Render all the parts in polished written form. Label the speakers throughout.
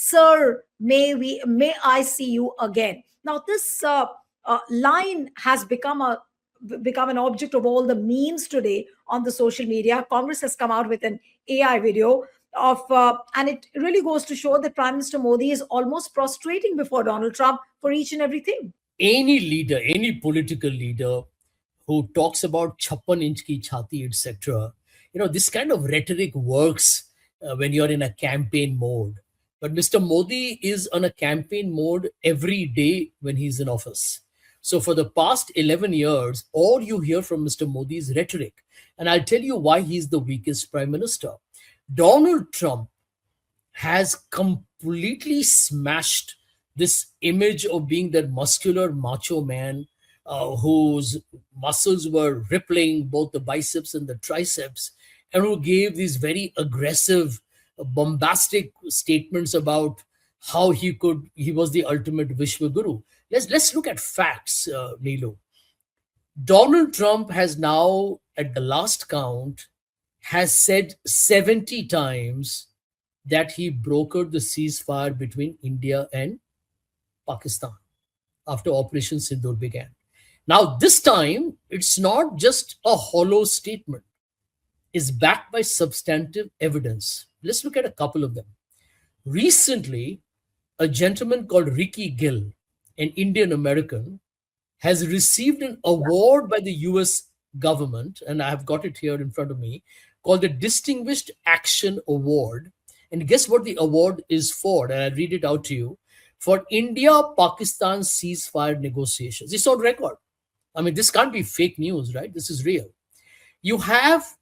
Speaker 1: "Sir, may I see you again?" Now, this line has become an object of all the memes today on the social media. Congress has come out with an AI video and it really goes to show that Prime Minister Modi is almost prostrating before Donald Trump for each and everything.
Speaker 2: Any leader, any political leader who talks about 56 inch ki chhati, etc., this kind of rhetoric works when you're in a campaign mode. But Mr. Modi is on a campaign mode every day when he's in office. So for the past 11 years, all you hear from Mr. Modi is rhetoric. And I'll tell you why he's the weakest prime minister. Donald Trump has completely smashed this image of being that muscular macho man whose muscles were rippling both the biceps and the triceps, and who gave these very aggressive, bombastic statements about how he was the ultimate Vishwa Guru. Let's look at facts, Neelu. Donald Trump has now, at the last count, has said 70 times that he brokered the ceasefire between India and Pakistan after Operation Sindoor began. Now, this time, it's not just a hollow statement. It's backed by substantive evidence. Let's look at a couple of them. Recently, a gentleman called Ricky Gill, an Indian American, has received an award by the US government, and I have got it here in front of me, called the Distinguished Action Award. And guess what the award is for? And I'll read it out to you. For India-Pakistan ceasefire negotiations. It's on record. I mean, this can't be fake news, right? This is real. You have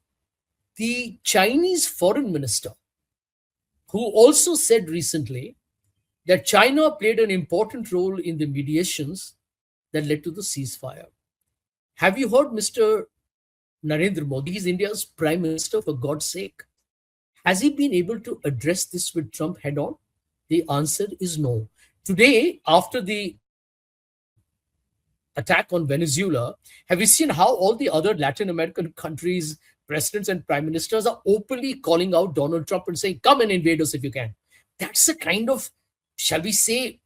Speaker 2: the Chinese foreign minister, who also said recently that China played an important role in the mediations that led to the ceasefire. Have you heard Mr. Narendra Modi? He's India's prime minister, for God's sake. Has he been able to address this with Trump head on? The answer is no. Today, after the attack on Venezuela, have you seen how all the other Latin American countries, presidents and prime ministers are openly calling out Donald Trump and saying, "Come and invade us if you can"? That's the kind of, shall we say,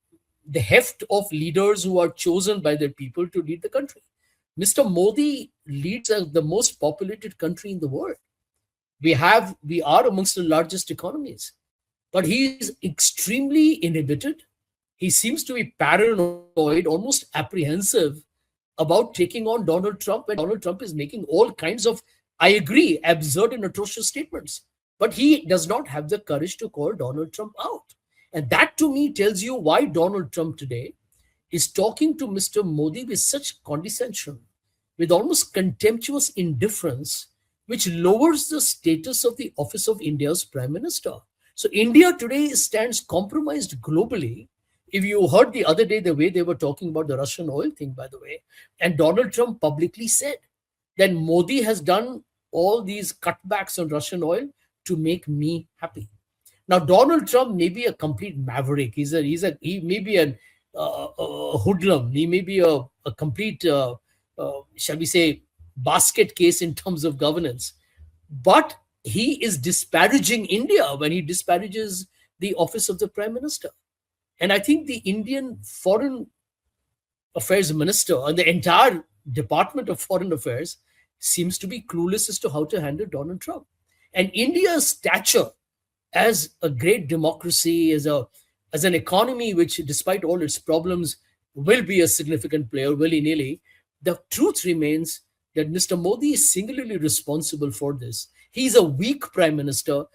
Speaker 2: the heft of leaders who are chosen by their people to lead the country. Mr. Modi leads the most populated country in the world. We are amongst the largest economies, but he is extremely inhibited. He seems to be paranoid, almost apprehensive about taking on Donald Trump, and Donald Trump is making all kinds of, I agree, absurd and atrocious statements. But he does not have the courage to call Donald Trump out. And that, to me, tells you why Donald Trump today is talking to Mr. Modi with such condescension, with almost contemptuous indifference, which lowers the status of the office of India's prime minister. So India today stands compromised globally. If you heard the other day the way they were talking about the Russian oil thing, by the way, and Donald Trump publicly said that Modi has done all these cutbacks on Russian oil to make me happy. Now, Donald Trump may be a complete maverick. He may be a hoodlum. He may be a complete, shall we say, basket case in terms of governance. But he is disparaging India when he disparages the office of the prime minister. And I think the Indian Foreign Affairs Minister and the entire Department of Foreign Affairs seems to be clueless as to how to handle Donald Trump. And India's stature as a great democracy, as an economy which, despite all its problems, will be a significant player willy-nilly, the truth remains that Mr. Modi is singularly responsible for this. He's a weak prime minister.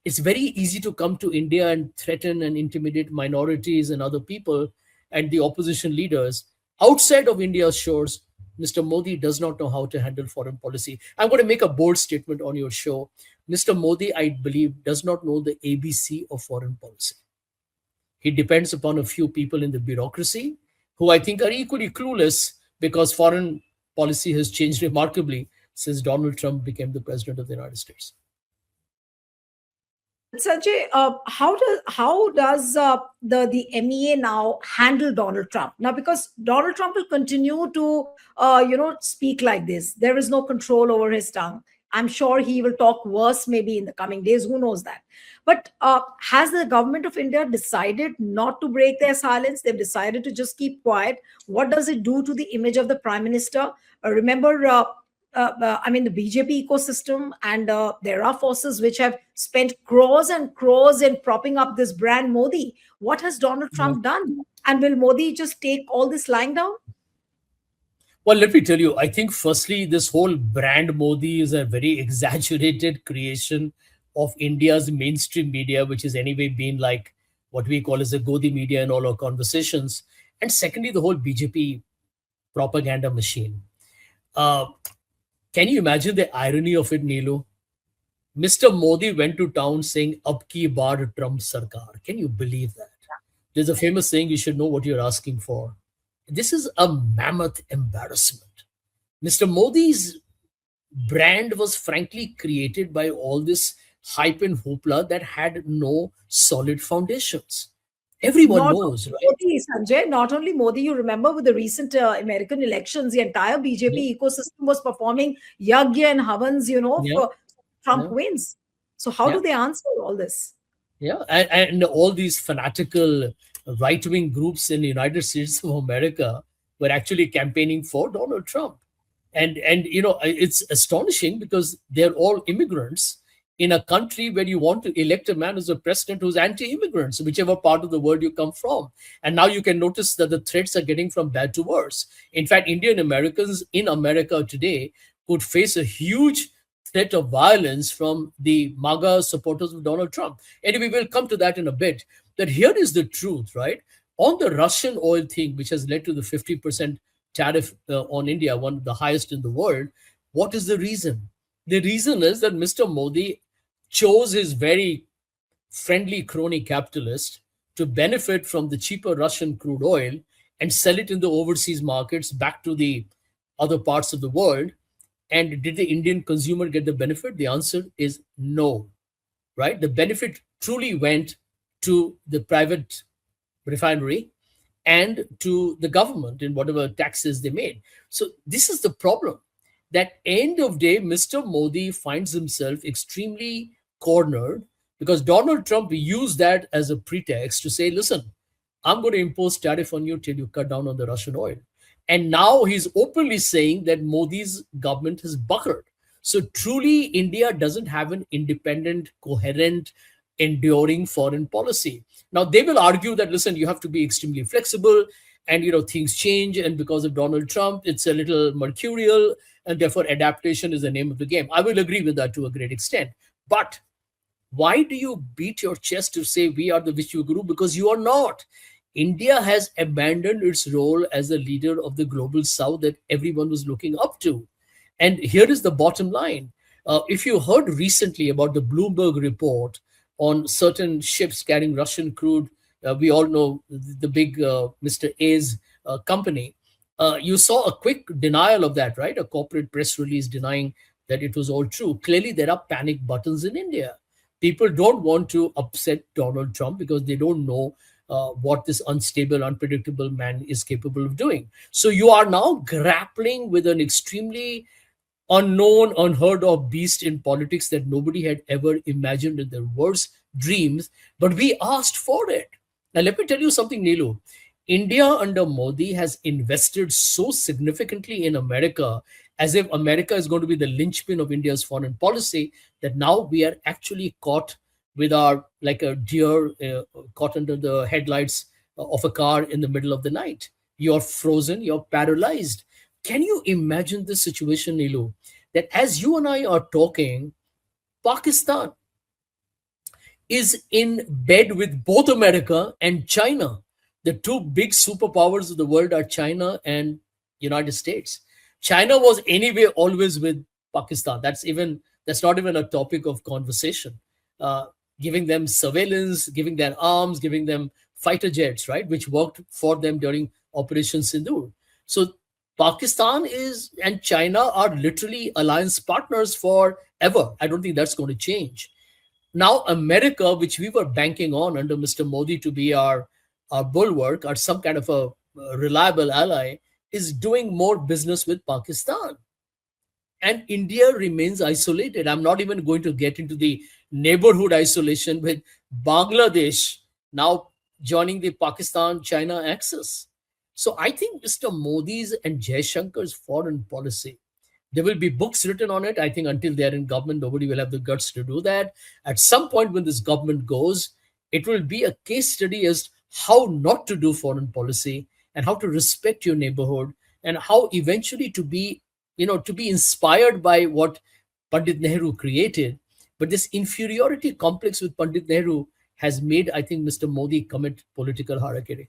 Speaker 2: It's very easy to come to India and threaten and intimidate minorities and other people and the opposition leaders. Outside of India's shores, Mr. Modi does not know how to handle foreign policy. I'm going to make a bold statement on your show. Mr. Modi, I believe, does not know the ABC of foreign policy. He depends upon a few people in the bureaucracy who I think are equally clueless, because foreign policy has changed remarkably since Donald Trump became the president of the United States.
Speaker 1: Sanjay, how does the MEA now handle Donald Trump now? Because Donald Trump will continue to speak like this. There is no control over his tongue. I'm sure he will talk worse maybe in the coming days. Who knows that? But has the government of India decided not to break their silence? They've decided to just keep quiet. What does it do to the image of the prime minister? Remember, I mean, the BJP ecosystem, and there are forces which have spent crores and crores in propping up this brand Modi. What has Donald
Speaker 2: Yeah.
Speaker 1: Trump done? And will Modi just take all this lying down?
Speaker 2: Well, let me tell you, I think firstly, this whole brand Modi is a very exaggerated creation of India's mainstream media, which has anyway been like what we call as a Godi media in all our conversations. And secondly, the whole BJP propaganda machine. Uh, can you imagine the irony of it, Neelu? Mr. Modi went to town saying, Ab ki baar Trump Sarkar. Can you believe that? There's a famous saying, you should know what you're asking for. This is a mammoth embarrassment. Mr. Modi's brand was frankly created by all this hype and hoopla that had no solid foundations. Everyone
Speaker 1: Not
Speaker 2: knows,
Speaker 1: only
Speaker 2: right?
Speaker 1: Modi, Sanjay, not only Modi, you remember with the recent American elections, the entire
Speaker 2: Yeah,
Speaker 1: BJP ecosystem was performing yagya and havans,
Speaker 2: yeah,
Speaker 1: for Trump
Speaker 2: yeah.
Speaker 1: wins. So how do
Speaker 2: Yeah.
Speaker 1: they answer all this?
Speaker 2: Yeah, and all these fanatical right-wing groups in the United States of America were actually campaigning for Donald Trump, and it's astonishing because they're all immigrants in a country where you want to elect a man as a president who's anti-immigrants, whichever part of the world you come from. And now you can notice that the threats are getting from bad to worse. In fact, Indian Americans in America today could face a huge threat of violence from the MAGA supporters of Donald Trump. Anyway, we'll come to that in a bit. That here is the truth, right? On the Russian oil thing, which has led to the 50% tariff on India, one of the highest in the world, what is the reason? The reason is that Mr. Modi chose his very friendly crony capitalist to benefit from the cheaper Russian crude oil and sell it in the overseas markets back to the other parts of the world. And did the Indian consumer get the benefit? The answer is no, right? The benefit truly went to the private refinery and to the government in whatever taxes they made. So this is the problem. That end of day, Mr. Modi finds himself extremely cornered because Donald Trump used that as a pretext to say, listen, I'm going to impose tariff on you till you cut down on the Russian oil. And now he's openly saying that Modi's government has buckled. So truly, India doesn't have an independent, coherent, enduring foreign policy. Now they will argue that listen, you have to be extremely flexible, and things change, and because of Donald Trump, it's a little mercurial, and therefore adaptation is the name of the game. I will agree with that to a great extent, but why do you beat your chest to say we are the Vishwa Guru? Because you are not. India has abandoned its role as a leader of the global south that everyone was looking up to. And here is the bottom line. If you heard recently about the Bloomberg report on certain ships carrying Russian crude, we all know the big Mr. A's company. You saw a quick denial of that, right? A corporate press release denying that it was all true. Clearly, there are panic buttons in India. People don't want to upset Donald Trump because they don't know what this unstable, unpredictable man is capable of doing. So you are now grappling with an extremely unknown, unheard of beast in politics that nobody had ever imagined in their worst dreams, but we asked for it. Now, let me tell you something, Neelu. India under Modi has invested so significantly in America, as if America is going to be the linchpin of India's foreign policy, that now we are actually caught with our, like a deer caught under the headlights of a car in the middle of the night. You're frozen, you're paralyzed. Can you imagine this situation, Nilu? That as you and I are talking, Pakistan is in bed with both America and China. The two big superpowers of the world are China and United States. China was anyway always with Pakistan. That's not even a topic of conversation. Uh, Giving them surveillance, giving them arms, giving them fighter jets, right, which worked for them during Operation Sindoor. So Pakistan is and China are literally alliance partners forever. I don't think that's going to change. Now, America, which we were banking on under Mr. Modi to be our bulwark or some kind of a reliable ally, is doing more business with Pakistan. and India remains isolated. I'm not even going to get into the neighborhood isolation with Bangladesh now joining the Pakistan China axis. So I think Mr. Modi's and Jaishankar's foreign policy, there will be books written on it. I think until they're in government, nobody will have the guts to do that. At some point, when this government goes, it will be a case study as how not to do foreign policy and how to respect your neighborhood and how eventually to be, to be inspired by what Pandit Nehru created. But this inferiority complex with Pandit Nehru has made, I think, Mr. Modi commit political harakiri.